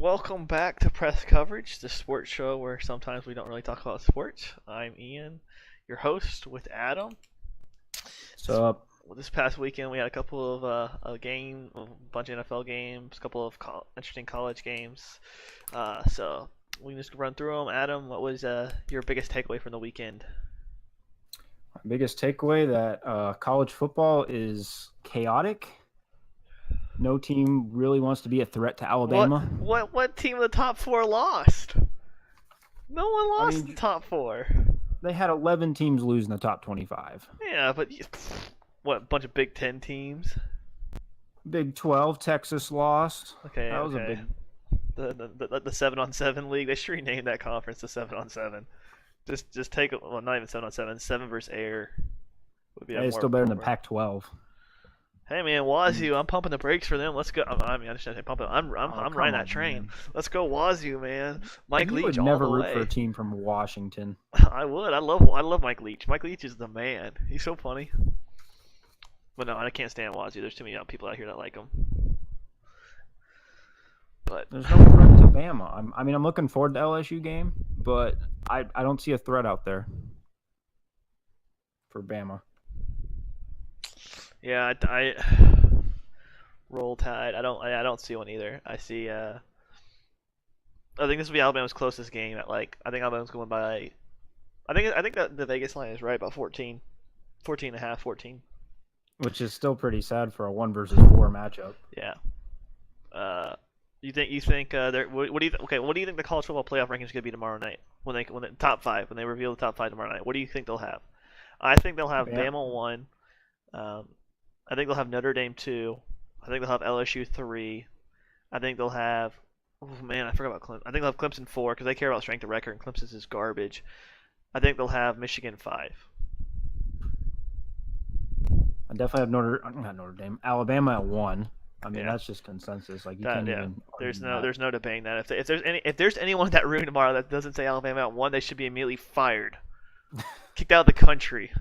Welcome back to Press Coverage, the sports show where sometimes we don't really talk about sports. I'm Ian, your host, with Adam. So, This past weekend we had a couple of a bunch of NFL games, a couple of interesting college games. So we can just run through them. Adam, what was your biggest takeaway from the weekend? my biggest takeaway that college football is chaotic. No team really wants to be a threat to Alabama. What team of the top four lost? No one lost the top four. They had 11 teams lose in the top 25. Yeah, but what, a bunch of Big Ten teams? Big 12, Texas lost. Okay, that was okay. a big. The 7-on-7 league. They should rename that conference the 7-on-7. Just take not even 7-on-7. 7 versus air would be. Hey, it's still better than the Pac-12. Hey man, Wazoo! I'm pumping the brakes for them. Let's go. I mean, I shouldn't say pumping. I'm riding that train. Man. Let's go Wazoo, man. Mike You Leach would never all the root way. for a team from Washington. I would. I love Mike Leach. Mike Leach is the man. He's so funny. But no, I can't stand Wazoo. There's too many people out here that like him. But there's no threat to Bama. I'm looking forward to the LSU game, but I don't see a threat out there for Bama. Yeah, I roll Tide. I don't see one either. I see. I think this will be Alabama's closest game. I think Alabama's going by. I think that the Vegas line is right about 14 and a half, 14. Which is still pretty sad for a 1 versus 4 matchup. Yeah. You think what do you think the college football playoff rankings is going to be tomorrow night when the top 5 when they reveal the top 5 tomorrow night? What do you think they'll have? I think they'll have Bama 1. I think they'll have Notre Dame 2. I think they'll have LSU 3. I think they'll have. Oh man, I forgot about Clemson. I think they'll have Clemson 4 because they care about strength of record, and Clemson's is garbage. I think they'll have Michigan 5. I definitely have not Notre Dame, Alabama at 1. I mean, that's just consensus. Like can't even. There's no debating that. If there's anyone in that room tomorrow that doesn't say Alabama at 1, they should be immediately fired, kicked out of the country.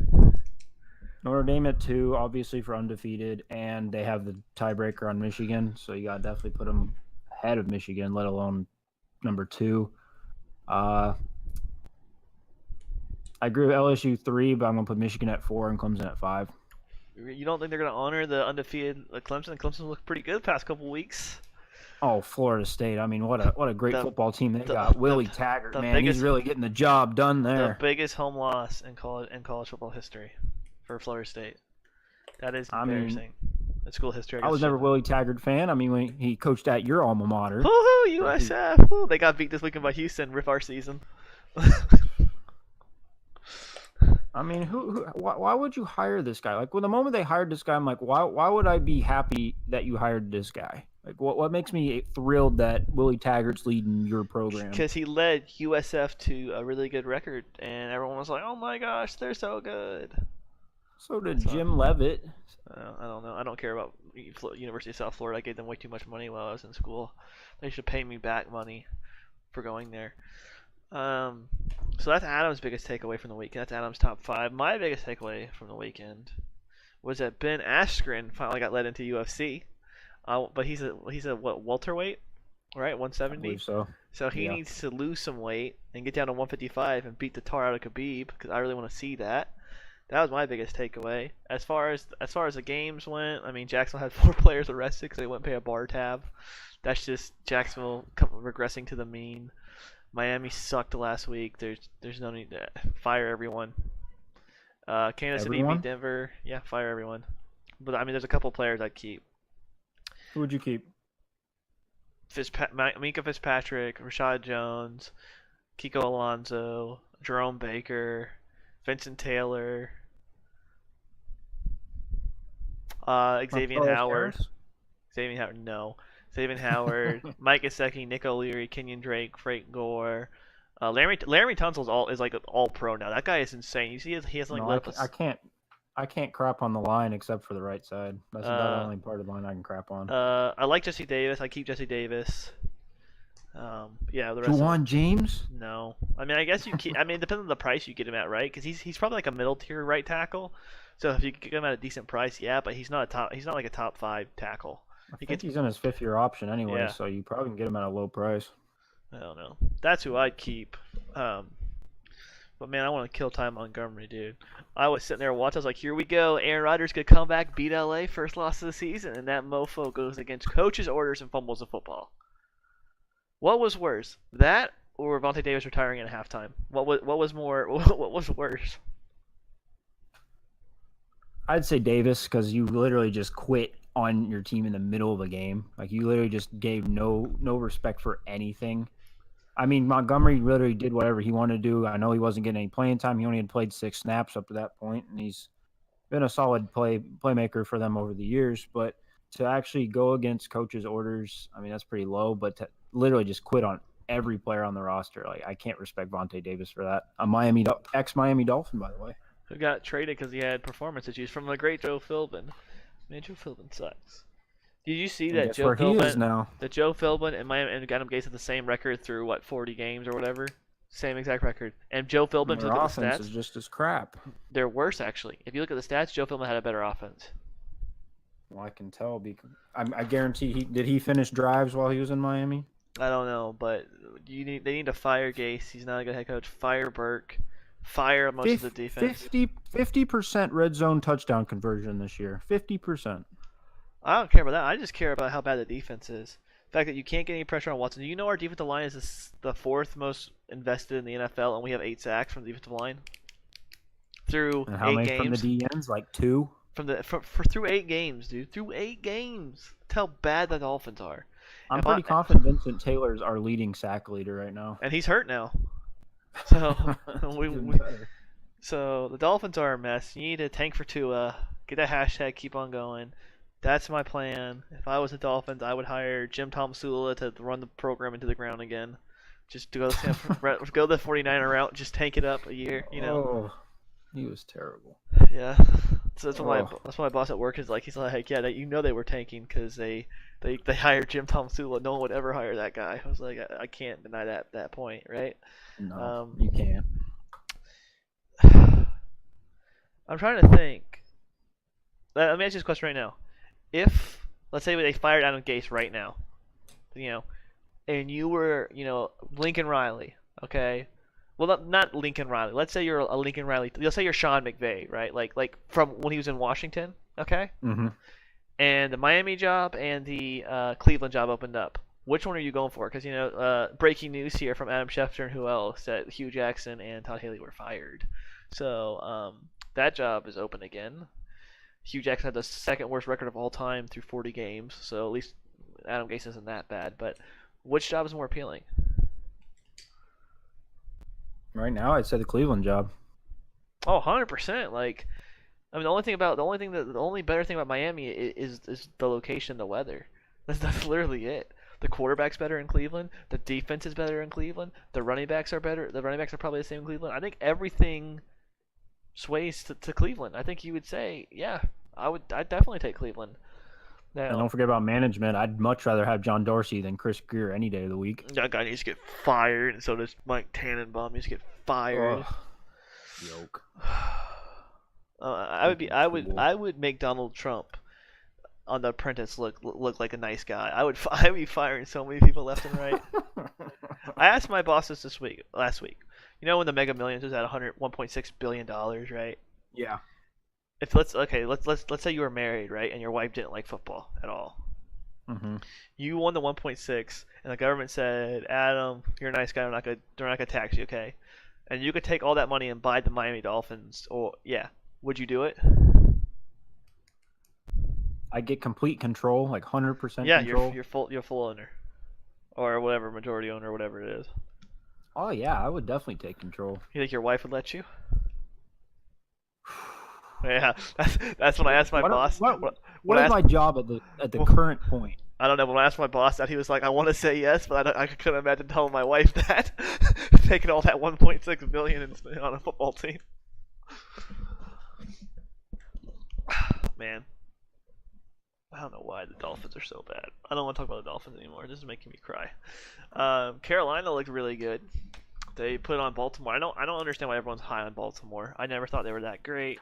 Notre Dame at 2, obviously for undefeated, and they have the tiebreaker on Michigan, so you gotta definitely put them ahead of Michigan, let alone number 2. I agree with LSU 3, but I'm gonna put Michigan at 4 and Clemson at 5. You don't think they're going to honor the undefeated Clemson? Clemson looked pretty good the past couple weeks. Oh, Florida State! I mean, what a great football team they got. Willie Taggart, man, he's really getting the job done there. The biggest home loss in college football history for Florida State. That is embarrassing. In school history. I was never a Willie Taggart fan. I mean, when he coached at your alma mater. Woohoo, USF! Woo, they got beat this weekend by Houston. Rip our season. I mean, why would you hire this guy? Like, well, the moment they hired this guy, I'm like, why would I be happy that you hired this guy? Like, what makes me thrilled that Willie Taggart's leading your program? Because he led USF to a really good record, and everyone was like, oh my gosh, they're so good. So did Jim Leavitt. I don't know. I don't care about University of South Florida. I gave them way too much money while I was in school. They should pay me back money for going there. So that's Adam's biggest takeaway from the weekend. That's Adam's top 5. My biggest takeaway from the weekend was that Ben Askren finally got led into UFC. But he's a welterweight, right? 170. I believe so. So he needs to lose some weight and get down to 155 and beat the tar out of Khabib because I really want to see that. That was my biggest takeaway. As far as the games went, I mean, Jacksonville had 4 players arrested because they wouldn't pay a bar tab. That's just Jacksonville regressing to the mean. Miami sucked last week. There's no need to fire everyone. Kansas City beat Denver. Yeah, fire everyone. But I mean, there's a couple players I'd keep. Who would you keep? Minka Fitzpatrick, Rashad Jones, Kiko Alonso, Jerome Baker, Vincent Taylor, Xavier Howard. Xavier Howard, no. Xavier Howard, Mike Gesicki, Nick O'Leary, Kenyon Drake, Frank Gore, Larry Tunsil is like an all pro now. That guy is insane. You see, he has like. No, I can't crap on the line except for the right side. That's about the only part of the line I can crap on. I like Jesse Davis. I keep Jesse Davis. Yeah, the rest. Juwan James? No, I mean I guess you keep. I mean it depends on the price you get him at, right? Because he's probably like a middle tier right tackle. So if you get him at a decent price, yeah, but he's not like a top 5 tackle. I He think gets he's in his 5th-year option anyway, yeah. so you probably can get him at a low price. I don't know. That's who I'd keep. But man, I want to kill Ty Montgomery, dude. I was sitting there watching. I was like, here we go. Aaron Rodgers could come back, beat LA, first loss of the season, and that mofo goes against coaches' orders and fumbles the football. What was worse, that or Vontae Davis retiring at halftime? What was more? What was worse? I'd say Davis, because you literally just quit on your team in the middle of a game. Like, you literally just gave no respect for anything. I mean, Montgomery literally did whatever he wanted to do. I know he wasn't getting any playing time. He only had played 6 snaps up to that point, and he's been a solid playmaker for them over the years. But to actually go against coaches' orders, I mean, that's pretty low. But to literally just quit on every player on the roster, like, I can't respect Vontae Davis for that. A ex-Miami Dolphin, by the way. Who got traded because he had performance issues from the great Joe Philbin. Man, Joe Philbin sucks. Did you see that Joe Philbin and Miami and Adam Gase had the same record through 40 games or whatever? Same exact record. And Joe Philbin, if you look at the stats, is just as crap. They're worse actually. If you look at the stats, Joe Philbin had a better offense. Well, I can tell because I guarantee did he finish drives while he was in Miami? I don't know, but they need to fire Gase. He's not a good head coach. Fire Burke. Fire most of the defense. 50% red zone touchdown conversion this year. 50%. I don't care about that. I just care about how bad the defense is. The fact that you can't get any pressure on Watson. Do you know our defensive line is the 4th most invested in the NFL, and we have 8 sacks from the defensive line through and how 8 many games. From the DNs, like 2. Through 8 games, dude. Through 8 games. That's how bad the Dolphins are. I'm pretty confident Vincent Taylor's our leading sack leader right now, and he's hurt now. So so the Dolphins are a mess. You need to tank for Tua. Get that hashtag. Keep on going. That's my plan. If I was the Dolphins, I would hire Jim Tomsula to run the program into the ground again. Just to go go the 49er route. Just tank it up a year. You know. Oh, he was terrible. Yeah. So that's what my boss at work is like. He's like, yeah, you know they were tanking because they hired Jim Tomsula. No one would ever hire that guy. I was like, I can't deny that point, right? No, you can't. I'm trying to think. Let me ask you this question right now. If, let's say they fired Adam Gase right now, and you were, Lincoln Riley, okay? Well, not Lincoln Riley. Let's say you're a Lincoln Riley. Let's say you're Sean McVay, right? Like from when he was in Washington, okay? Mm-hmm. And the Miami job and the Cleveland job opened up. Which one are you going for? Because, breaking news here from Adam Schefter and who else, that Hugh Jackson and Todd Haley were fired. So that job is open again. Hugh Jackson had the 2nd worst record of all time through 40 games, so at least Adam Gase isn't that bad. But which job is more appealing? Right now, I'd say the Cleveland job. Oh, 100%. Like, I mean, the only better thing about Miami is the location, the weather. That's literally it. The quarterback's better in Cleveland. The defense is better in Cleveland. The running backs are better. The running backs are probably the same in Cleveland. I think everything sways to Cleveland. I think you would say, yeah, I'd definitely take Cleveland. Now, and don't forget about management. I'd much rather have John Dorsey than Chris Greer any day of the week. That guy needs to get fired, and so does Mike Tannenbaum needs to get fired. Yoke. I would make Donald Trump on The Apprentice look like a nice guy. I'd be firing so many people left and right. I asked my bosses last week. When the Mega Millions was at $1.6 billion, right? Yeah. Let's say you were married, right, and your wife didn't like football at all. Mm-hmm. You won the 1.6, and the government said, Adam, you're a nice guy. They're not gonna tax you, okay? And you could take all that money and buy the Miami Dolphins. Or would you do it? I get complete control, like 100% control. Yeah, you're full owner, or whatever, majority owner, whatever it is. Oh yeah, I would definitely take control. You think your wife would let you? Yeah, that's when I asked my boss. What is my job at the current point? I don't know. When I asked my boss that, he was like, "I want to say yes, but I couldn't imagine telling my wife that, taking all that 1.6 billion and spending on a football team." Man, I don't know why the Dolphins are so bad. I don't want to talk about the Dolphins anymore. This is making me cry. Carolina looked really good. They put on Baltimore. I don't understand why everyone's high on Baltimore. I never thought they were that great.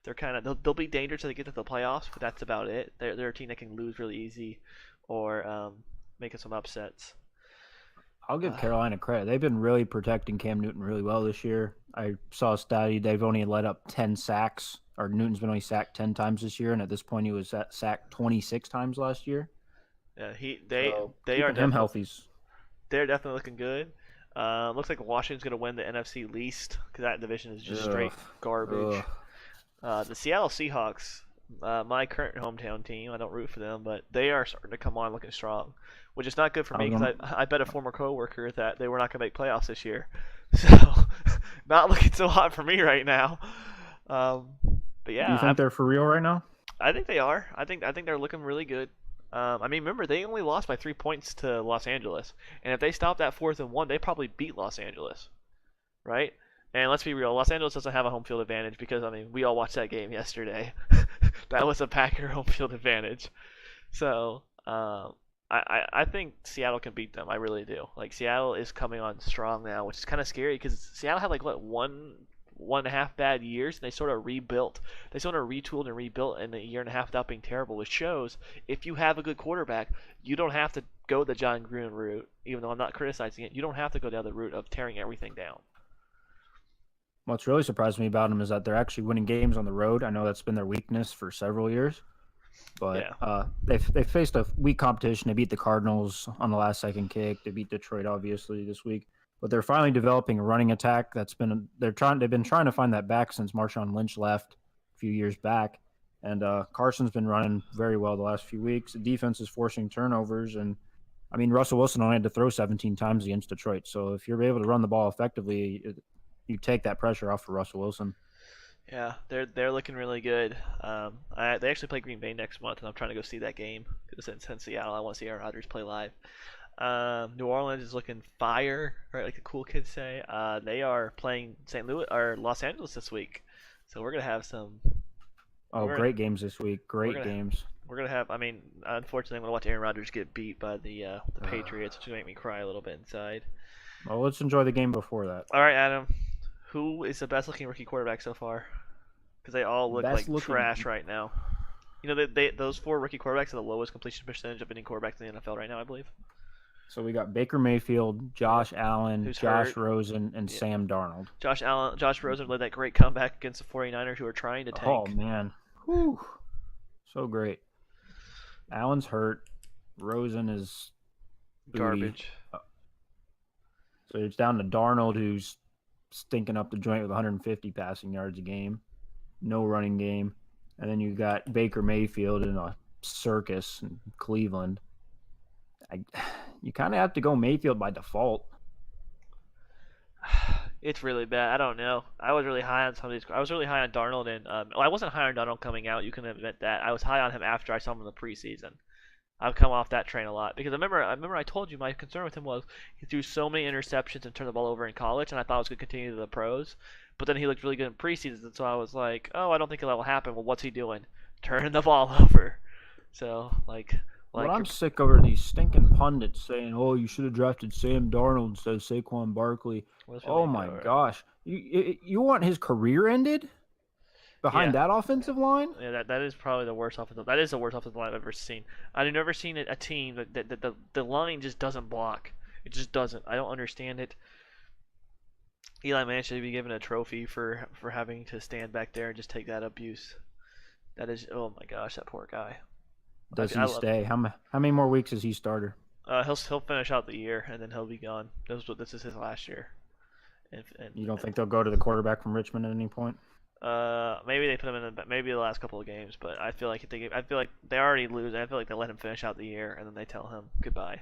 They're kind of they'll be dangerous if they get to the playoffs, but that's about it. They're a team that can lose really easy, or making some upsets. I'll give Uh, Carolina credit. They've been really protecting Cam Newton really well this year. I saw a study. They've only let up 10 sacks, or Newton's been only sacked 10 times this year, and at this point he was sacked 26 times last year. yeah, So they are keeping him definitely healthy is they're definitely looking good. Looks like Washington's gonna win the NFC least because that division is just straight ugh, garbage. ugh. The Seattle Seahawks, my current hometown team, I don't root for them, but they are starting to come on looking strong, which is not good for I me was because gonna, I bet a former coworker that they were not going to make playoffs this year. So, not looking so hot for me right now. Um, but do you yeah, think they're for real right now? I think they are. I think they're looking really good. I mean, remember they only lost by 3 points to Los Angeles, and if they stop that 4th and 1, they probably beat Los Angeles, right? And let's be real, Los Angeles doesn't have a home field advantage because I mean we all watched that game yesterday. That was a Packer home field advantage. So I think Seattle can beat them. I really do. Like Seattle is coming on strong now, which is kind of scary because Seattle had like what 1.5 bad years, and they sort of rebuilt. They sort of retooled and rebuilt in a year and a half without being terrible, which shows if you have a good quarterback, you don't have to go the John Gruden route. Even though I'm not criticizing it, you don't have to go down the route of tearing everything down. What's really surprised me about them is that they're actually winning games on the road. I know that's been their weakness for several years, but Yeah. they faced a weak competition. They beat the Cardinals on the last second kick. They beat Detroit obviously this week, but they're finally developing a running attack. They've been trying to find that back since Marshawn Lynch left a few years back, and Carson's been running very well the last few weeks. The defense is forcing turnovers, and I mean Russell Wilson only had to throw 17 times against Detroit. So if you're able to run the ball effectively, you take that pressure off for Russell Wilson. Yeah, they're looking really good. They actually play Green Bay next month, and I'm trying to go see that game because it's in Seattle. I want to see Aaron Rodgers play live. New Orleans is looking fire, right? Like the cool kids say. They are playing St. Louis or Los Angeles this week, so we're gonna have some. Oh, We're great games this week. we're Great gonna games. we're gonna have. I mean, unfortunately, I'm gonna watch Aaron Rodgers get beat by the Patriots, which will make me cry a little bit inside. Well, let's enjoy the game before that. All right, Adam, who is the best looking rookie quarterback so far? Because they all look Best like looking. trash right now. You know, those four rookie quarterbacks have the lowest completion percentage of any quarterbacks in the NFL right now, I believe. So we got Baker Mayfield, Josh Allen, Who's Josh hurt? Rosen, and Yeah. Sam Darnold. Josh Rosen led that great comeback against the 49ers, who are trying to Oh tank. man, whew, so great. Allen's hurt. Rosen is booty. Garbage. So it's down to Darnold, who's stinking up the joint with 150 passing yards a game, no running game, and then you got Baker Mayfield in a circus in Cleveland. You kind of have to go Mayfield by default. It's really bad. I don't know. I was really high on some of these. I was really high on Darnold, and well, I wasn't high on Darnold coming out. You can admit that. I was high on him after I saw him in the preseason. I've come off that train a lot because I remember I told you my concern with him was he threw so many interceptions and turned the ball over in college, and I thought it was going to continue to the pros. But then he looked really good in preseason, and so I was like, oh, I don't think that will happen. Well, what's he doing? Turning the ball over. So But I'm sick over these stinking pundits saying, "Oh, you should have drafted Sam Darnold instead of Saquon Barkley." Oh my gosh, you want his career ended behind that offensive line? Yeah, that is probably the worst offensive. That is the worst offensive line I've ever seen. I've never seen a team that the line just doesn't block. It just doesn't. I don't understand it. Eli Manning should be given a trophy for having to stand back there and just take that abuse. That is, oh my gosh, that poor guy. Does he stay? How many more weeks is he starter? He'll finish out the year and then he'll be gone. This is his last year. And you don't think they'll go to the quarterback from Richmond at any point? Maybe they put him in maybe the last couple of games, but I feel like they already lose. I feel like they let him finish out the year and then they tell him goodbye.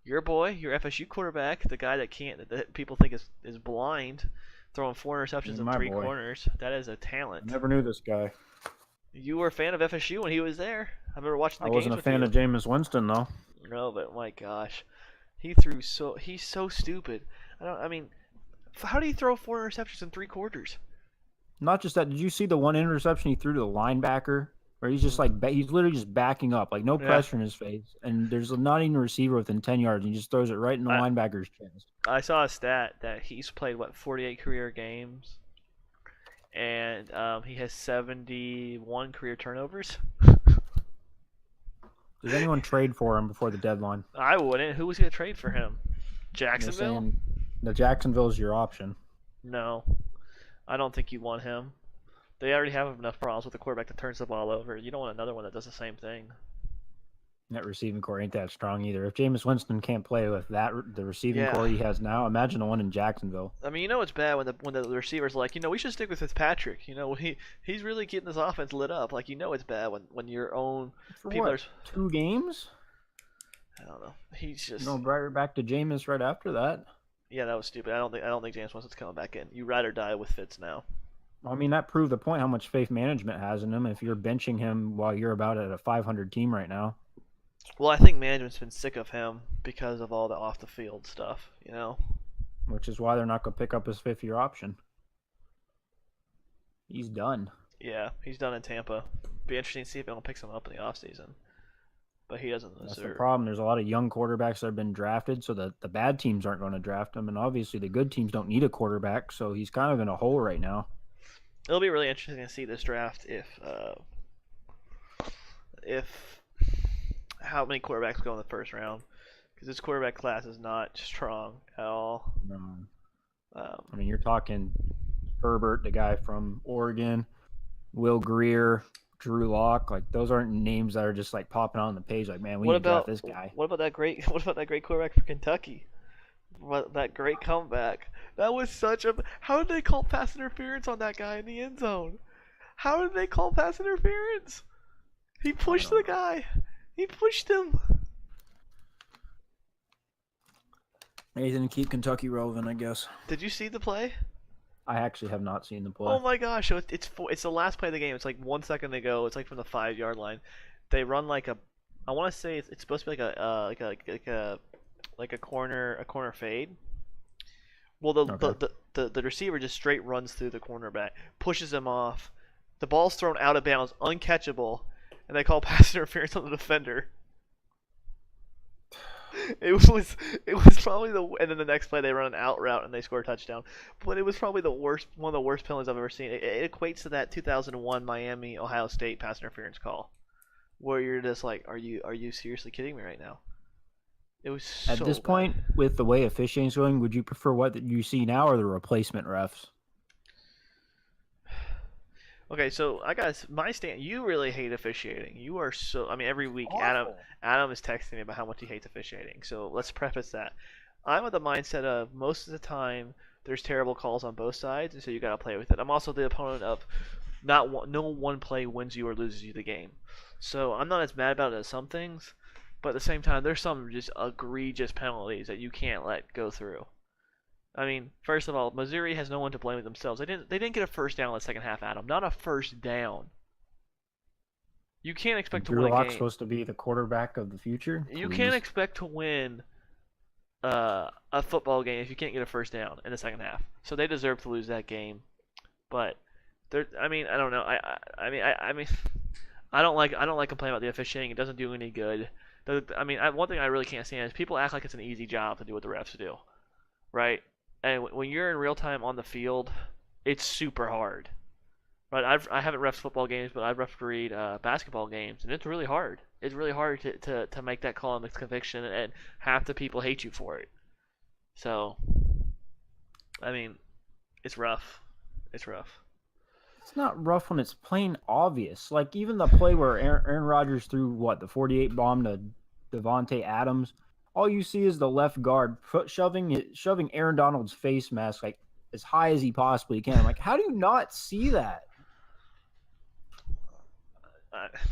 Your boy, your FSU quarterback, the guy that people think is blind, throwing 4 interceptions in 3 corners. That is a talent. Never knew this guy. You were a fan of FSU when he was there. I remember watching the games. I wasn't a fan of Jameis Winston though. No, but my gosh, he's so stupid. I mean, how do you throw 4 interceptions in 3 quarters? Not just that. Did you see the one interception he threw to the linebacker? Where he's just like he's literally just backing up, like no pressure in his face, and there's not even a receiver within 10 yards, and he just throws it right in the linebacker's chest. I saw a stat that he's played 48 career games, and he has 71 career turnovers. Does anyone trade for him before the deadline? I wouldn't. Who was going to trade for him? They're Jacksonville? saying the Jacksonville's your option. No, I don't think you want him. They already have enough problems with the quarterback that turns the ball over. You don't want another one that does the same thing. That receiving core ain't that strong either. If Jameis Winston can't play with the receiving core he has now, imagine the one in Jacksonville. I mean, it's bad when the receivers are like, we should stick with Fitzpatrick. He's really getting this offense lit up. Like, it's bad when your own For people what, are. 2 games? I don't know. He's just right back to Jameis right after that. Yeah, that was stupid. I don't think James Winston's coming back in. You ride or die with Fitz now. I mean, that proved the point how much faith management has in him. If you're benching him while you're about at a 500 team right now. Well, I think management's been sick of him because of all the off the field stuff, Which is why they're not going to pick up his 5th-year option. He's done. Yeah, he's done in Tampa. Be interesting to see if anyone picks him up in the offseason. But he doesn't deserve. That's the problem. There's a lot of young quarterbacks that have been drafted, so the bad teams aren't going to draft him, and obviously the good teams don't need a quarterback, so he's kind of in a hole right now. It'll be really interesting to see this draft if how many quarterbacks go in the first round, because this quarterback class is not strong at all. No. I mean, you're talking Herbert, the guy from Oregon, Will Greer, Drew Lock. Like, those aren't names that are just like popping on the page. Like, man, we need to draft this guy. What about that great quarterback for Kentucky? That great comeback. That was such a. How did they call pass interference on that guy in the end zone? How did they call pass interference? He pushed the guy. He pushed him. Anything to keep Kentucky relevant, I guess. Did you see the play? I actually have not seen the play. Oh my gosh! So it's the last play of the game. It's like 1 second to go. It's like from the 5-yard line. They run like a. I want to say it's supposed to be like a corner fade. Well, the receiver just straight runs through the cornerback, pushes him off. The ball's thrown out of bounds, uncatchable, and they call pass interference on the defender. It was probably and then the next play they run an out route and they score a touchdown. But it was probably one of the worst penalties I've ever seen. It equates to that 2001 Miami Ohio State pass interference call, where you're just like, are you seriously kidding me right now? It was so at this bad. point, with the way officiating's going, would you prefer what you see now or the replacement refs? Okay, so I got my stand. You really hate officiating. You are so. I mean, every week Awful. Adam is texting me about how much he hates officiating. So let's preface that. I'm of the mindset of most of the time there's terrible calls on both sides, and so you got to play with it. I'm also the opponent of no one play wins you or loses you the game. So I'm not as mad about it as some things, but at the same time there's some just egregious penalties that you can't let go through. I mean, first of all, Missouri has no one to blame but themselves. They didn't get a first down in the second half, Adam. Not a first down. You can't expect to win a game. Drew Lock's supposed to be the quarterback of the future. You can't expect to win a football game if you can't get a first down in the second half. So they deserve to lose that game. But I mean, I don't know. I mean, I don't like complaining about the officiating. It doesn't do any good. One thing I really can't stand is people act like it's an easy job to do what the refs do, right? And when you're in real time on the field, it's super hard. Right? I haven't refed football games, but I've refereed basketball games, and it's really hard. It's really hard to make that call and make the conviction, and half the people hate you for it. So, I mean, it's rough. It's rough. It's not rough when it's plain obvious. Like, even the play where Aaron Rodgers threw, the 48 bomb to Devontae Adams, all you see is the left guard shoving Aaron Donald's face mask like as high as he possibly can. I'm like, how do you not see that?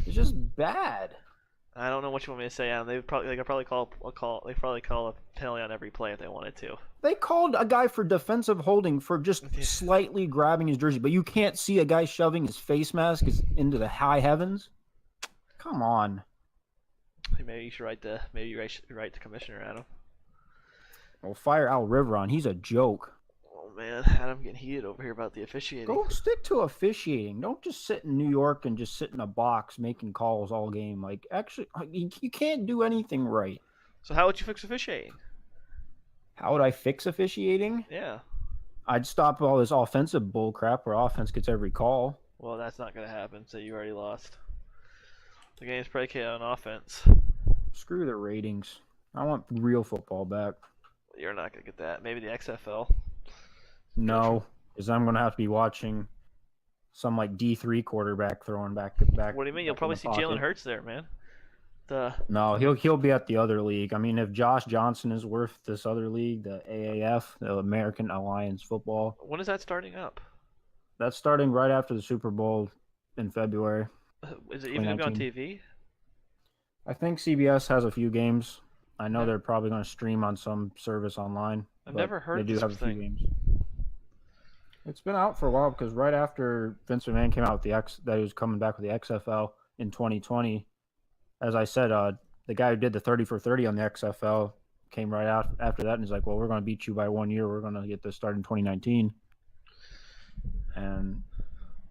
It's just bad. I don't know what you want me to say, Adam. They could probably call a penalty on every play if they wanted to. They called a guy for defensive holding for just slightly grabbing his jersey, but you can't see a guy shoving his face mask into the high heavens. Come on. Maybe you should write the commissioner, Adam. Well, fire Al Riveron. He's a joke. Oh man, Adam getting heated over here about the officiating. Go stick to officiating. Don't just sit in New York and just sit in a box making calls all game. Like, actually, you can't do anything right. So how would you fix officiating? How would I fix officiating? Yeah. I'd stop all this offensive bull crap where offense gets every call. Well, that's not going to happen, so you already lost. The game's predicated on offense. Screw the ratings. I want real football back. You're not going to get that. Maybe the XFL. No, because I'm going to have to be watching some like D3 quarterback throwing back. What do you mean? You'll probably see Jalen Hurts there, man. No, he'll be at the other league. I mean, if Josh Johnson is worth this other league, the AAF, the American Alliance Football. When is that starting up? That's starting right after the Super Bowl in February. Is it even going to be on TV? I think CBS has a few games. I know they're probably going to stream on some service online. I've never heard they of do this have thing. A few games. It's been out for a while because right after Vince McMahon came out with that he was coming back with the XFL in 2020. As I said, the guy who did the 30 for 30 on the XFL came right out after that and he's like, well, we're going to beat you by 1 year. We're going to get this started in 2019. And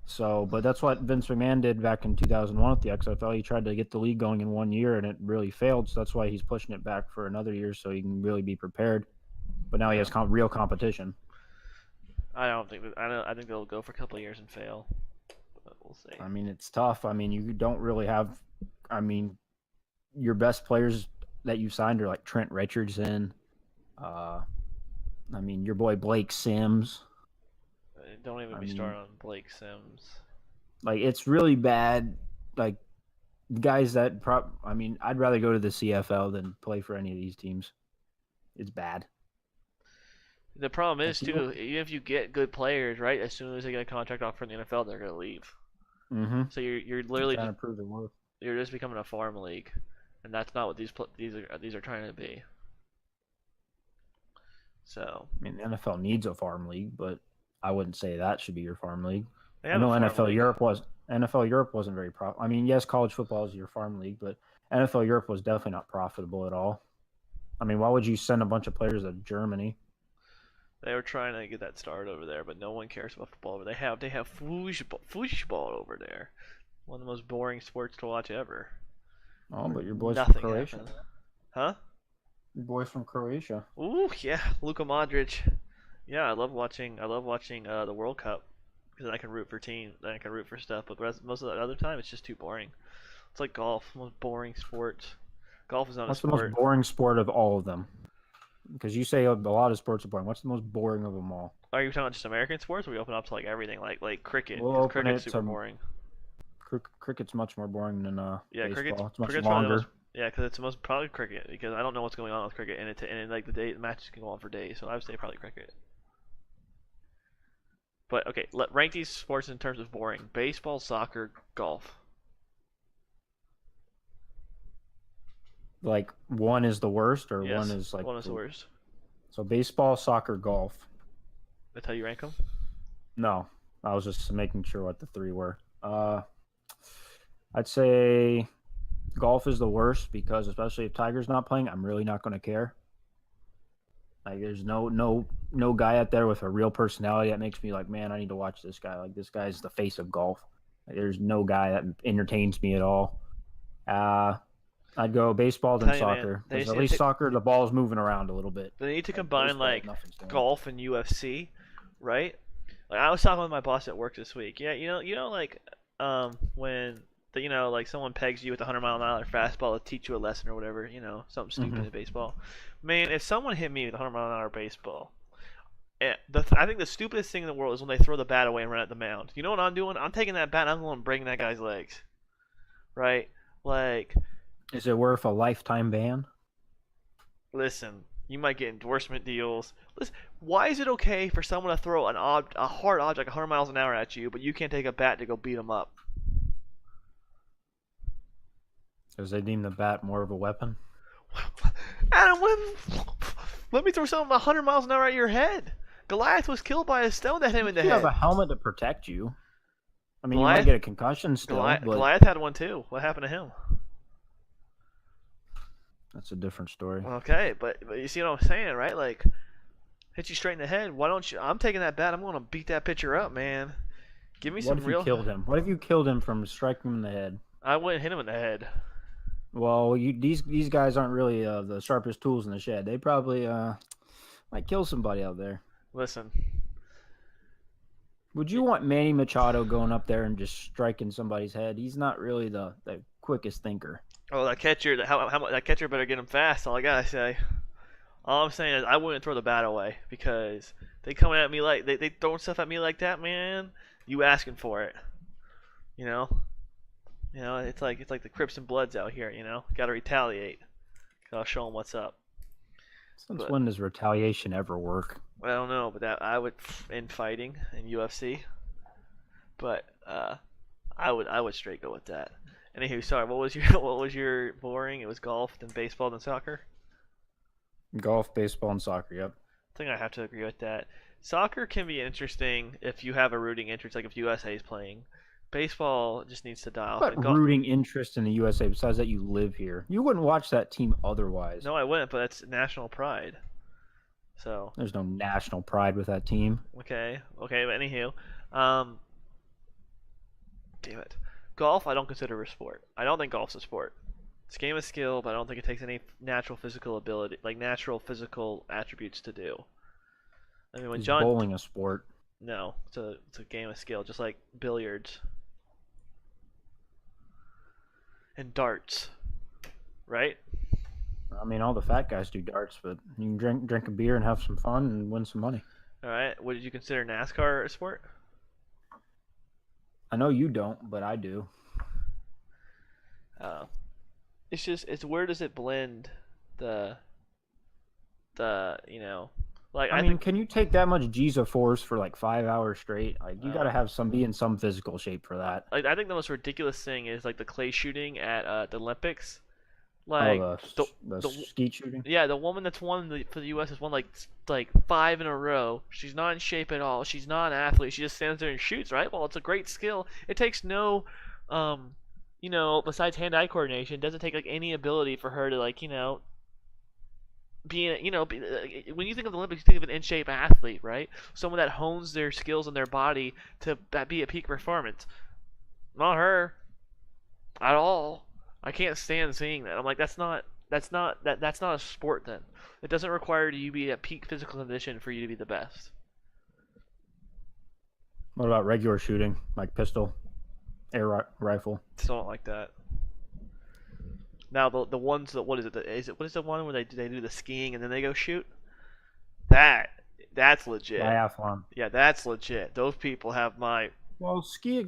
so, but that's what Vince McMahon did back in 2001 with the XFL. He tried to get the league going in 1 year and it really failed. So that's why he's pushing it back for another year so he can really be prepared. But now he has real competition. I think they'll go for a couple of years and fail. But we'll see. I mean, it's tough. I mean, you don't really have. I mean, your best players that you signed are like Trent Richardson. I mean, your boy Blake Sims. Don't even start on Blake Sims. Like, it's really bad. Like, guys that I mean, I'd rather go to the CFL than play for any of these teams. It's bad. The problem is, too, even if you get good players, right, as soon as they get a contract offer in the NFL, they're going to leave. Mm-hmm. So you're literally trying to prove their worth. You're just becoming a farm league, and that's not what these are trying to be. So I mean, the NFL needs a farm league, but I wouldn't say that should be your farm league. I know NFL Europe wasn't very profitable. I mean, yes, college football is your farm league, but NFL Europe was definitely not profitable at all. I mean, why would you send a bunch of players to Germany? They were trying to get that started over there, but no one cares about football. They have football over there. One of the most boring sports to watch ever. Oh, but your boy's from Croatia. Happened. Huh? Your boy's from Croatia. Ooh, yeah, Luka Modric. Yeah, I love watching the World Cup because I can root for teams, then I can root for stuff. But most of the other time, it's just too boring. It's like golf, the most boring sport. Golf is not a sport. What's the most boring sport of all of them? Because you say a lot of sports are boring. What's the most boring of them all? Are you talking about just American sports, or we open up to like everything, like cricket? We'll cricket's super boring. Cricket's much more boring than baseball. It's much cricket's longer. Because it's the most probably cricket. Because I don't know what's going on with cricket, and like the matches can go on for days. So I would say probably cricket. But okay, rank these sports in terms of boring: baseball, soccer, golf. Like one is the worst, or yes, one is like one is the worst. So baseball, soccer, golf. That's how you rank them? No, I was just making sure what the three were. I'd say golf is the worst because especially if Tiger's not playing, I'm really not going to care. Like there's no guy out there with a real personality that makes me like, man, I need to watch this guy. Like this guy's the face of golf. Like, there's no guy that entertains me at all. I'd go baseball then soccer. Because at least soccer, the ball's moving around a little bit. They need to combine like golf and UFC, right? Like I was talking with my boss at work this week. Yeah, you know, like when like someone pegs you with a 100-mile-an-hour fastball to teach you a lesson or whatever, something stupid in baseball. Man, if someone hit me with a 100-mile-an-hour baseball, I think the stupidest thing in the world is when they throw the bat away and run at the mound. You know what I'm doing? I'm taking that bat and I'm going to break that guy's legs, right? Like. Is it worth a lifetime ban? Listen, you might get endorsement deals. Listen, why is it okay for someone to throw a hard object like 100 miles an hour at you, but you can't take a bat to go beat them up? Because they deem the bat more of a weapon? Adam, let me throw something 100 miles an hour at your head. Goliath was killed by a stone that hit him in the head. You have a helmet to protect you. I mean, you might get a concussion still. Goliath had one too. What happened to him? That's a different story. Okay, but you see what I'm saying, right? Like, hit you straight in the head. Why don't you? I'm taking that bat. I'm going to beat that pitcher up, man. Give me some real. What if you killed him? What if you killed him from striking him in the head? I wouldn't hit him in the head. Well, these guys aren't really the sharpest tools in the shed. They probably might kill somebody out there. Listen, Would you want Manny Machado going up there and just striking somebody's head? He's not really the quickest thinker. Oh, that catcher, that catcher better get him fast. All I gotta say. All I'm saying is I wouldn't throw the bat away because they coming at me like they throwing stuff at me like that, man. You asking for it, you know? It's like the Crips and Bloods out here, you know. Got to retaliate. Gotta show them what's up. Since But when does retaliation ever work? I don't know, but that I would in fighting in UFC. But I would straight go with that. Anywho, sorry. What was your what was your boring? It was golf, then baseball, then soccer. Golf, baseball, and soccer. Yep. I think I have to agree with that. Soccer can be interesting if you have a rooting interest, like if USA is playing. Baseball just needs to die off. But rooting interest in the USA besides that you live here. You wouldn't watch that team otherwise. No, I wouldn't, but it's national pride. So There's no national pride with that team. okay, but anywho, um, damn it, golf I don't consider a sport. I don't think golf's a sport. It's a game of skill, but I don't think it takes any natural physical ability, like natural physical attributes to do. I mean, when Is John, bowling a sport? no, it's a game of skill, just like billiards and darts, right? I mean, all the fat guys do darts, but you can drink a beer and have some fun and win some money. All right, would you consider NASCAR a sport? I know you don't, but I do. Uh, it's where does it blend the like I mean, can you take that much G's of force for like 5 hours straight? Like, you got to have be in some physical shape for that. like I think the most ridiculous thing is like the clay shooting at the Olympics. Like The skeet shooting. yeah, the woman that's won for the U.S. has won like 5 in a row. She's not in shape at all. She's not an athlete. She just stands there and shoots. Right? Well, it's a great skill. It takes no, besides hand-eye coordination, it doesn't take like any ability for her to like when you think of the Olympics, you think of an in-shape athlete, right? Someone that hones their skills in their body to be at peak performance. Not her at all. I can't stand seeing that. I'm like, that's not a sport then. It doesn't require you to be at peak physical condition for you to be the best. What about regular shooting, like pistol, rifle? Still don't like that. Now the ones that what is the one where they do the skiing and then they go shoot? That's legit. Biathlon. Yeah, that's legit. Those people have my Well, ski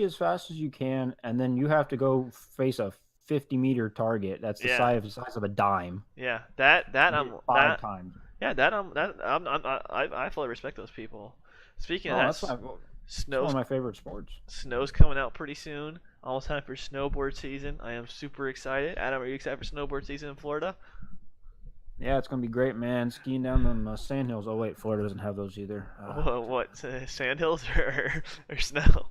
as fast as you can, and then you have to go face a 50-meter target. That's the size of a dime. Yeah, that I'm five times. Yeah, I fully respect those people. Speaking of that, It's one of my favorite sports. Snow's coming out pretty soon. Almost time for snowboard season. I am super excited. Adam, are you excited for snowboard season in Florida? Yeah, it's gonna be great, man. Skiing down them sand hills. Oh wait, Florida doesn't have those either. What sand hills or snow?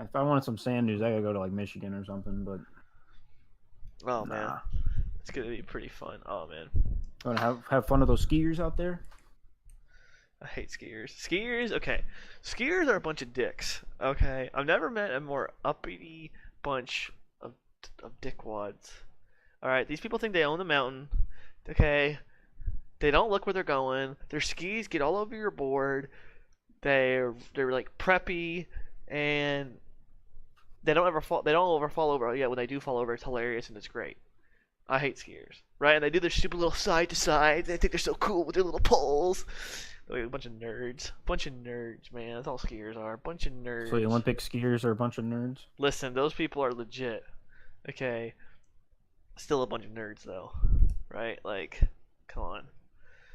If I wanted some sand dunes, I gotta go to like Michigan or something. But oh man, it's gonna be pretty fun. Oh man, wanna have fun with those skiers out there? I hate skiers. Skiers, okay. Skiers are a bunch of dicks. Okay, I've never met a more uppity bunch of dickwads. All right, these people think they own the mountain. Okay, they don't look where they're going. Their skis get all over your board. They're like preppy, and they don't ever fall over. Yeah, when they do fall over, it's hilarious and it's great. I hate skiers, right? And they do their stupid little side to side. They think they're so cool with their little poles. They're like a bunch of nerds. Man. That's all skiers are. A bunch of nerds. So the Olympic skiers are a bunch of nerds? Listen, those people are legit. Okay. Still a bunch of nerds, though. Right? Like, come on.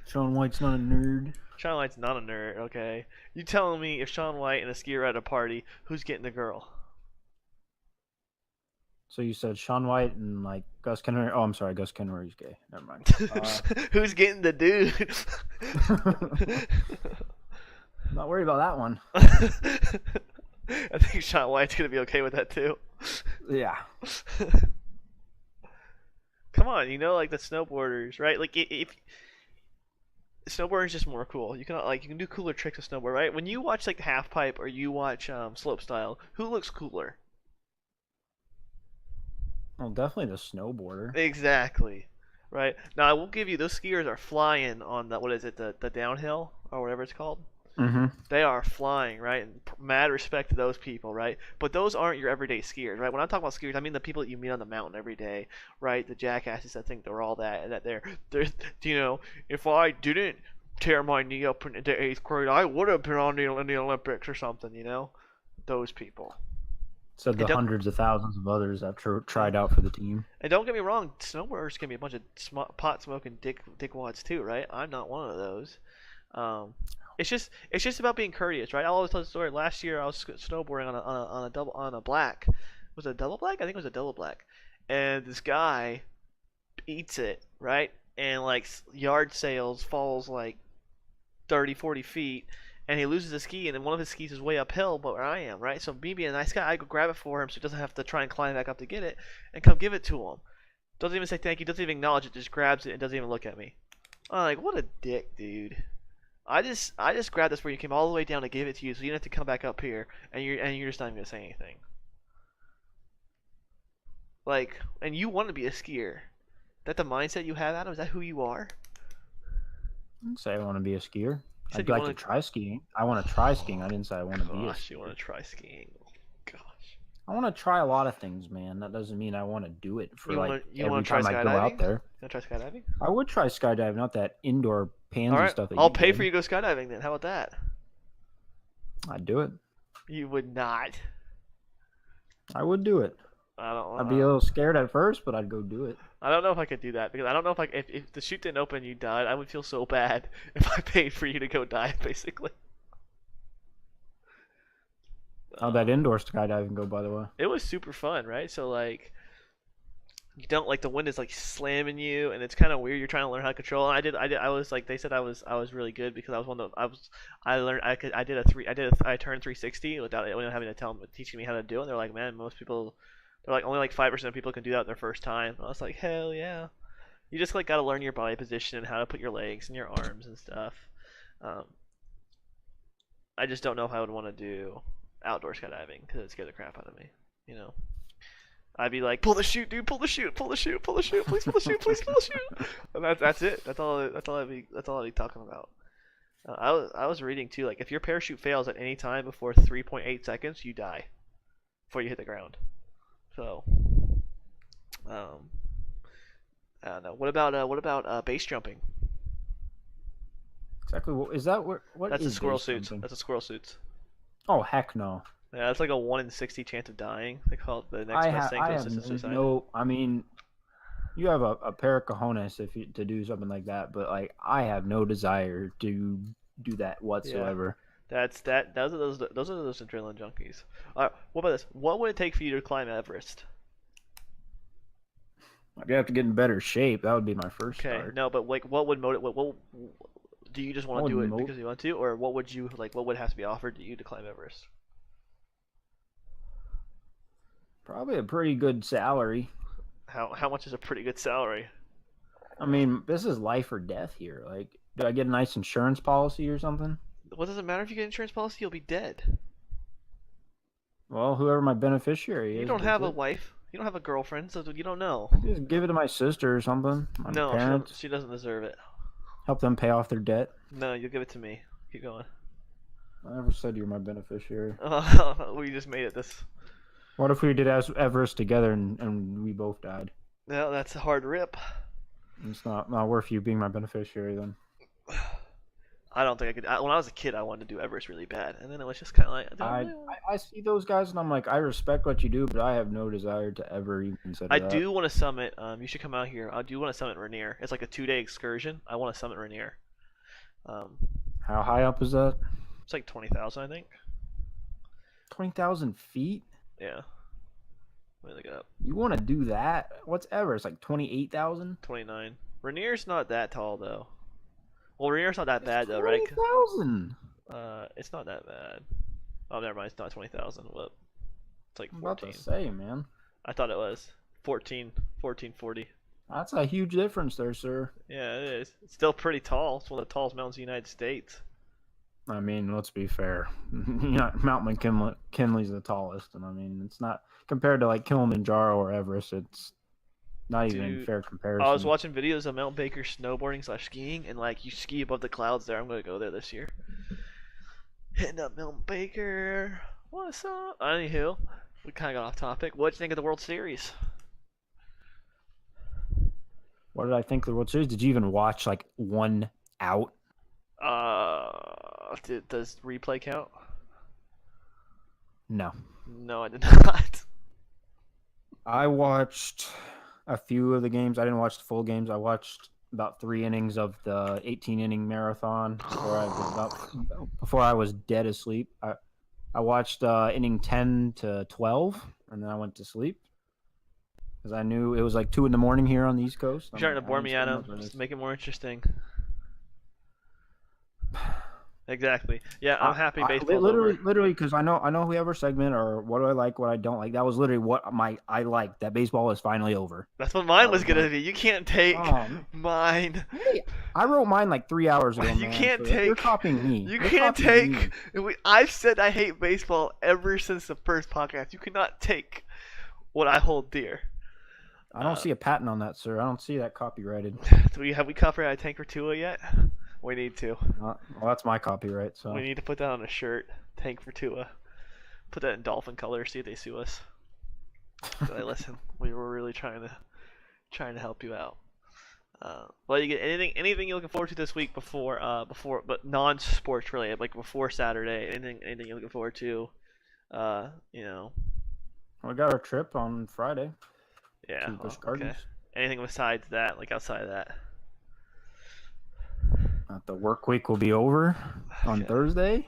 Shaun White's not a nerd. Shaun White's not a nerd, okay? You telling me if Shaun White and a skier are at a party, who's getting the girl? So you said Shaun White and like Gus Kennery. Oh, I'm sorry, Gus Kennery's gay. Never mind. Who's getting the dude? I'm not worried about that one. I think Shaun White's gonna be okay with that too. Yeah. Come on, like the snowboarders, right? Like if snowboarding is just more cool. You can do cooler tricks with snowboard, right? When you watch like the half pipe or you watch slopestyle, who looks cooler? Well, definitely the snowboarder. Exactly. Right. Now I will give you those skiers are flying on the what is it the downhill or whatever it's called. Mm-hmm. They are flying, right? And mad respect to those people, right? But those aren't your everyday skiers, right? When I talk about skiers, I mean the people that you meet on the mountain every day, right? The jackasses that think they're all that, and that they're, if I didn't tear my knee up in the 8th grade, I would have been in the Olympics or something, Those people. Said And the don't, hundreds of thousands of others that yeah. tried out for the team. And don't get me wrong, snowboarders can be a bunch of pot smoking dickwads too, right? I'm not one of those. Um, it's just about being courteous, right? I always tell the story. Last year I was snowboarding on a black. Was it a double black? I think it was a double black. And this guy eats it, right? And like yard sales falls like 30, 40 feet, and he loses a ski, and then one of his skis is way uphill, but where I am, right? So me being a nice guy, I go grab it for him so he doesn't have to try and climb back up to get it, and come give it to him. Doesn't even say thank you, doesn't even acknowledge it, just grabs it and doesn't even look at me. I'm like, what a dick, dude. I just grabbed this where you came all the way down to give it to you, so you don't have to come back up here, and you're just not even gonna say anything. Like, and you want to be a skier. That the mindset you have, Adam? Is that who you are? I didn't say I want to be a skier. You said I'd you like want to try skiing. I want to try skiing. I didn't say I want to be a Gosh, skier. you want to try skiing? Gosh. I want to try a lot of things, man. That doesn't mean I want to do it for You every want to try time I go out skydiving? there. You want to try skydiving? I would try skydiving, not that indoor pansy All right, stuff that I'll you pay did. for you to go skydiving then. How about that? I'd do it. You would not. I would do it. I don't. I'd be a little scared at first, but I'd go do it. I don't know if I could do that because I don't know if the chute didn't open and you died, I would feel so bad if I paid for you to go die, basically. How'd that indoor skydiving go, by the way? It was super fun, right? So like, you don't like the wind is like slamming you, and it's kind of weird. You're trying to learn how to control. And I was like, they said I was really good because I was one of the, I learned I turned 360 without having to tell them, teaching me how to do it. And they're like, man, most people. They're like only like 5% of people can do that their first time. And I was like, hell yeah. You just like gotta learn your body position and how to put your legs and your arms and stuff. Um, I just don't know if I would want to do outdoor skydiving because it'd scare the crap out of me. I'd be like, pull the chute, dude, pull the chute, pull the chute, pull the chute, please pull the chute, please pull the chute. And that's it. That's all I'd be talking about. I was reading too, like if your parachute fails at any time before 3.8 seconds, you die before you hit the ground. So, I don't know. What about base jumping? Exactly. What is that? What That's a is squirrel base suits. jumping? That's a squirrel suits. Oh heck no! Yeah, it's like a 1 in 60 chance of dying. They call it the next best thing to assisted suicide. No. I mean, you have a pair of cojones to do something like that, but like I have no desire to do that whatsoever. Yeah. Those are those adrenaline junkies. All right, what about this? What would it take for you to climb Everest? I'd have to get in better shape. That would be my first Okay, start. no, but like, what would motivate? What do you just want to do it because you want to, or what would you like? What would have to be offered to you to climb Everest? Probably a pretty good salary. How much is a pretty good salary? I mean, this is life or death here. Like, do I get a nice insurance policy or something? What does it matter if you get an insurance policy? You'll be dead. Well, whoever my beneficiary is. You don't have a wife. You don't have a girlfriend, so you don't know. Just give it to my sister or something. My No, parents. she doesn't deserve it. Help them pay off their debt. No, you'll give it to me. Keep going. I never said you're my beneficiary. We just made it this. What if we did Everest together and we both died? No, that's a hard rip. It's not worth you being my beneficiary then. I don't think I could. When I was a kid, I wanted to do Everest really bad, and then it was just kind of like. I see those guys and I'm like, I respect what you do, but I have no desire to ever even consider that. I do want to summit. You should come out here. I do want to summit Rainier. It's like a 2-day excursion. I want to summit Rainier. How high up is that? It's like 20,000, I think. 20,000 feet? Yeah. Let me look it up. You want to do that? What's Everest? Like 28,000? 29. Rainier's not that tall though. Well, Rainier's not that bad though, right? 20,000. It's not that bad. Oh, never mind. It's not 20,000. Well, it's like 14. I'm about to say, man. I thought it was 1440. That's a huge difference there, sir. Yeah, it is. It's still pretty tall. It's one of the tallest mountains in the United States. I mean, let's be fair. Mount McKinley's the tallest, and I mean, it's not compared to like Kilimanjaro or Everest. It's not even a fair comparison. I was watching videos of Mount Baker snowboarding / skiing, and like you ski above the clouds there. I'm gonna go there this year. Hitting up Milton Baker. What's up? Anywho, we kind of got off topic. What'd you think of the World Series? What did I think of the World Series? Did you even watch like one out? Does replay count? No. No, I did not. I watched a few of the games. I didn't watch the full games. I watched about 3 innings of the 18-inning marathon before I was dead asleep. I watched inning 10 to 12, and then I went to sleep because I knew it was like 2 in the morning here on the East Coast. You're starting to bore me, Adam. Just make it more interesting. Exactly. Yeah, I'm happy baseball's over. Literally, because I know whoever segment or what do I like, what I don't like. That was literally what I liked. That baseball is finally over. That's what mine was gonna be. You can't take mine. Hey, I wrote mine like 3 hours ago. You man, can't so take. You're copying me. You can't take. I've said I hate baseball ever since the first podcast. You cannot take what I hold dear. I don't see a patent on that, sir. I don't see that copyrighted. Have we copyrighted Tank for Tua yet? We need to. Well, that's my copyright. So we need to put that on a shirt. Tank for Tua. Put that in dolphin color. See if they sue us. But listen, we were really trying to help you out. Well, you get anything you're looking forward to this week before, but non-sports related, like before Saturday. Anything you're looking forward to? We got our trip on Friday. Yeah. Okay. Anything besides that, like outside of that? The work week will be over on Thursday.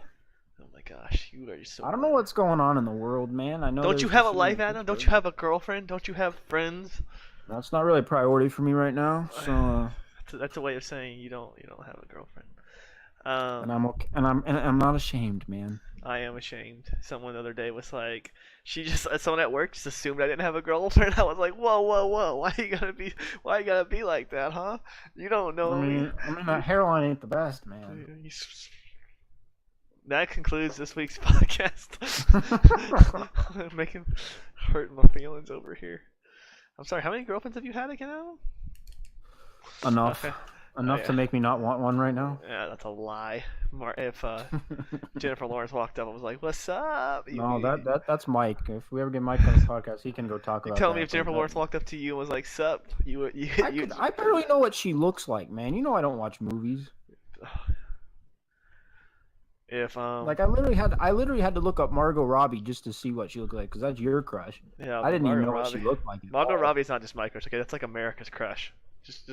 Oh my gosh, you are just so. I don't know what's going on in the world, man. I know. Don't you have a life, Adam? Don't you have a girlfriend? Don't you have friends? That's not really a priority for me right now. So that's a way of saying you don't have a girlfriend. And I'm okay, and I'm not ashamed, man. I am ashamed. Someone the other day was like, someone at work just assumed I didn't have a girlfriend. I was like, whoa, why you gotta be like that, huh? You don't know me. I mean, that hairline ain't the best, man. That concludes this week's podcast. Making hurt my feelings over here. I'm sorry. How many girlfriends have you had again, Alan? Enough. Okay. Enough to make me not want one right now. Yeah, that's a lie. If Jennifer Lawrence walked up and was like, "What's up?" No, that's Mike. If we ever get Mike on the podcast, he can go talk about. Tell me if Jennifer Lawrence walked up to you and was like, "Sup?" I barely know what she looks like, man. You know I don't watch movies. If like I literally had to look up Margot Robbie just to see what she looked like, because that's your crush. Yeah, I didn't even know what she looked like. Margot Robbie's not just my crush. Okay, that's like America's crush. Just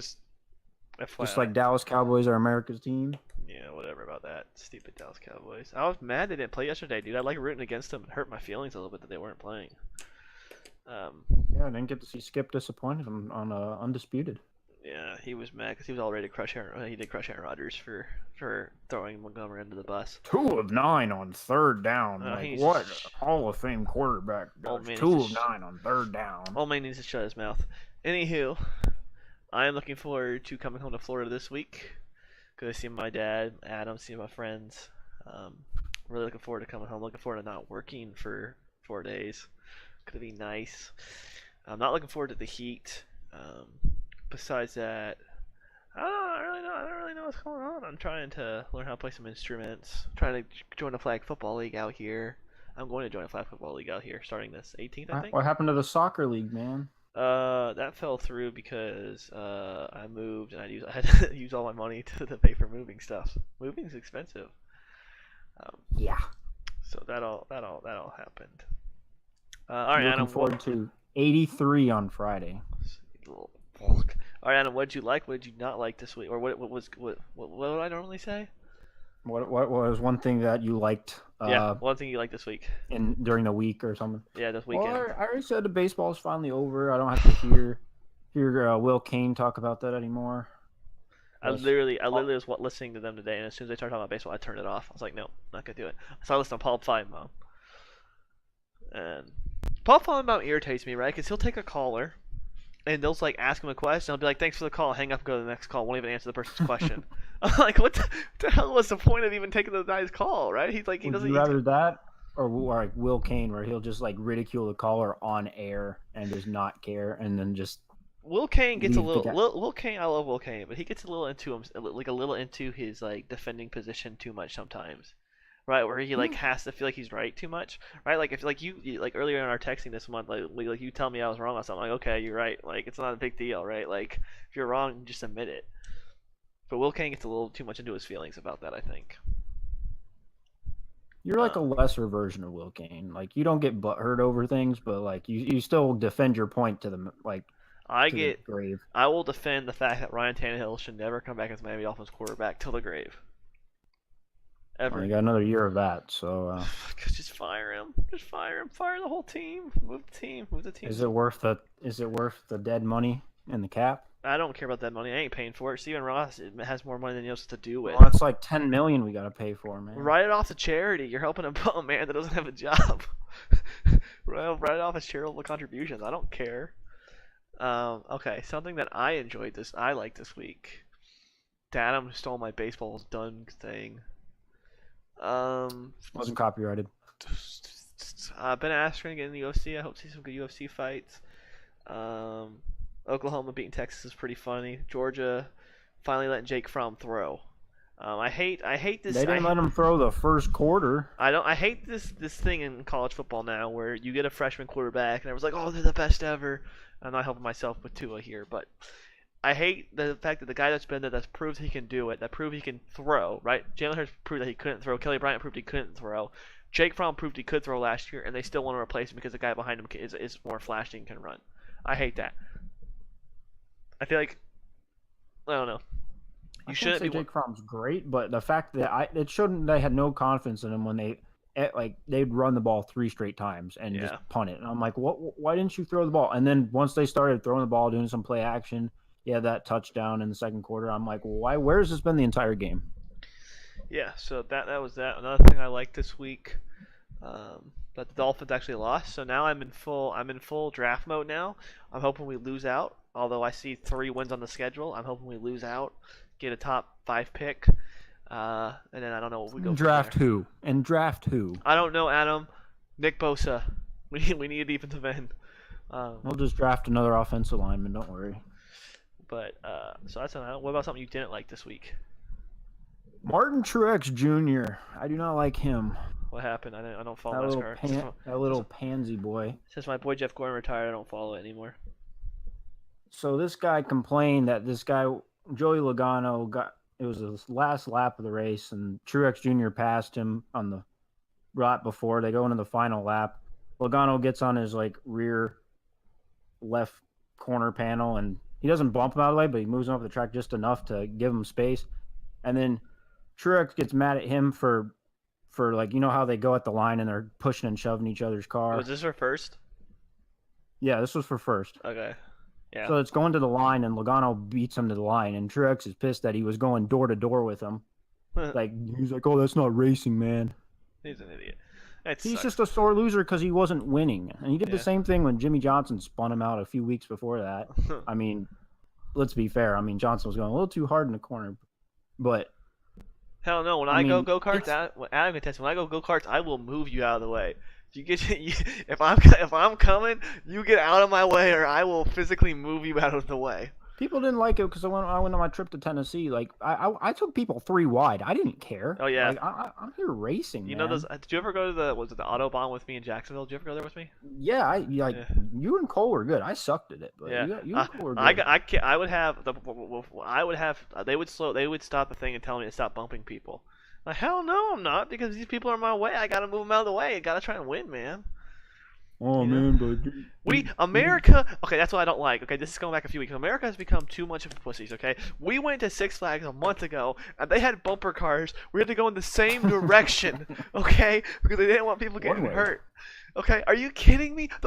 FYI. Just like Dallas Cowboys are America's team. Yeah, whatever about that. Stupid Dallas Cowboys. I was mad they didn't play yesterday, dude. I like rooting against them. It hurt my feelings a little bit that they weren't playing. Yeah, I didn't get to see Skip disappointed on Undisputed. Yeah, he was mad because he was all ready to crush Aaron. He did crush Aaron Rodgers for throwing Montgomery into the bus. 2 of 9 on 3rd down. What Hall of Fame quarterback does? 2 of 9 on 3rd down. Old man needs to shut his mouth. Anywho, I am looking forward to coming home to Florida this week. Go see my dad, Adam, see my friends. Really looking forward to coming home. Looking forward to not working for 4 days. Gonna be nice. I'm not looking forward to the heat. Besides that, I don't really know what's going on. I'm trying to learn how to play some instruments. I'm trying to join a flag football league out here. I'm going to join a flag football league out here starting this 18th, I think. What happened to the soccer league, man? That fell through because I moved and I had to use all my money to pay for moving stuff. Moving's expensive. Yeah. So that all happened. All right, Looking Adam. Forward to 83 on Friday. All right, Adam. What did you like? What did you not like this week? Or what would I normally say? What was one thing that you liked? One thing you liked this week. During the week or something. Yeah, this weekend. Well, I already said the baseball is finally over. I don't have to hear Will Kane talk about that anymore. I literally was listening to them today, and as soon as they started talking about baseball, I turned it off. I was like, no, not gonna do it. So I listened to Paul Finebaum, and Paul Finebaum irritates me, right? Because he'll take a caller, and they'll like ask him a question. I'll be like, thanks for the call. Hang up, and go to the next call. Won't even answer the person's question. I'm like, what the hell was the point of even taking the guy's call, right? He's like, he doesn't. Would you rather that or like Will Kane, where he'll just like ridicule the caller on air and just not care, and then just. Will Kane gets a little. Will Kane, I love Will Kane, but he gets a little into his like defending position too much sometimes. right? Where he like has to feel like he's right too much, right? Like if like you like earlier in our texting this month, like you tell me I was wrong on something, like okay, you're right, like it's not a big deal, right? Like if you're wrong, just admit it. But Will Kane gets a little too much into his feelings about that, I think. You're like a lesser version of Will Kane. Like you don't get butthurt over things, but like you still defend your point to the the grave. I will defend the fact that Ryan Tannehill should never come back as Miami Dolphins quarterback till the grave. Ever. Well, you got another year of that, so just fire him. Just fire him. Fire the whole team. Move the team. Move the team. Is it worth the dead money in the cap? I don't care about that money. I ain't paying for it. Steven Ross has more money than he knows what to do with. Well, that's like $10 million we gotta pay for, man. Write it off to charity. You're helping a man that doesn't have a job. Write it off as charitable contributions. I don't care. Okay, something that I liked this week. Adam stole my baseball's done thing. Wasn't copyrighted. Ben Askren get in the UFC. I hope to see some good UFC fights. Oklahoma beating Texas is pretty funny. Georgia finally letting Jake Fromm throw. I hate this. They didn't let him throw the first quarter. I hate this thing in college football now where you get a freshman quarterback and everyone's like, oh, they're the best ever. I'm not helping myself with Tua here, but I hate the fact that the guy that's been there, that's proved he can do it, that proved he can throw, right? Jalen Hurts proved that he couldn't throw. Kelly Bryant proved he couldn't throw. Jake Fromm proved he could throw last year, and they still want to replace him because the guy behind him is more flashy and can run. I hate that. I feel like, I don't know. You shouldn't say Jake Fromm's great, but the fact that it showed they had no confidence in him when they'd run the ball 3 straight times and just punt it. And I'm like, why didn't you throw the ball? And then once they started throwing the ball, doing some play action, that touchdown in the second quarter. I'm like, why? Where has this been the entire game? Yeah, so that was that. Another thing I liked this week, but the Dolphins actually lost. So now I'm in full draft mode now. I'm hoping we lose out. Although I see 3 wins on the schedule, I'm hoping we lose out, get a top 5 pick, and then I don't know what we go. Draft who? And draft who? I don't know, Adam. Nick Bosa. We need a defensive end. We'll just draft another offensive lineman. Don't worry. But so that's what about something you didn't like this week? Martin Truex Jr. I do not like him. What happened? I don't follow NASCAR. That little pansy boy. Since my boy Jeff Gordon retired, I don't follow it anymore. So this guy complained that this guy Joey Logano it was his last lap of the race, and Truex Jr. passed him on the lap before. They go into the final lap. Logano gets on his rear left corner panel, and he doesn't bump him out of the way, but he moves him up the track just enough to give him space. And then Truex gets mad at him for how they go at the line and they're pushing and shoving each other's car. Was this for first? Yeah, this was for first. Okay. Yeah. So it's going to the line, and Logano beats him to the line, and Truex is pissed that he was going door to door with him. He's like, oh, that's not racing, man. He's an idiot. He's just a sore loser because he wasn't winning. And he did the same thing when Jimmy Johnson spun him out a few weeks before that. I mean, let's be fair. I mean, Johnson was going a little too hard in the corner. But hell no, when I go go-karts, Adam can test, when I go go-karts, I will move you out of the way. If I'm coming, you get out of my way, or I will physically move you out of the way. People didn't like it because I went on my trip to Tennessee. I took people 3 wide. I didn't care. Oh yeah, I'm here racing. You know those? Did you ever go to the Autobahn with me in Jacksonville? Did you ever go there with me? Yeah, you and Cole were good. I sucked at it, but you and Cole were good. I would have they would stop the thing and tell me to stop bumping people. Like, hell no, I'm not, because these people are in my way. I gotta move them out of the way. I gotta try and win, man. Oh, man, but America. Okay, that's what I don't like. Okay, this is going back a few weeks. America has become too much of pussies. Okay, we went to Six Flags a month ago, and they had bumper cars. We had to go in the same direction. Okay, because they didn't want people getting hurt. Okay, are you kidding me? The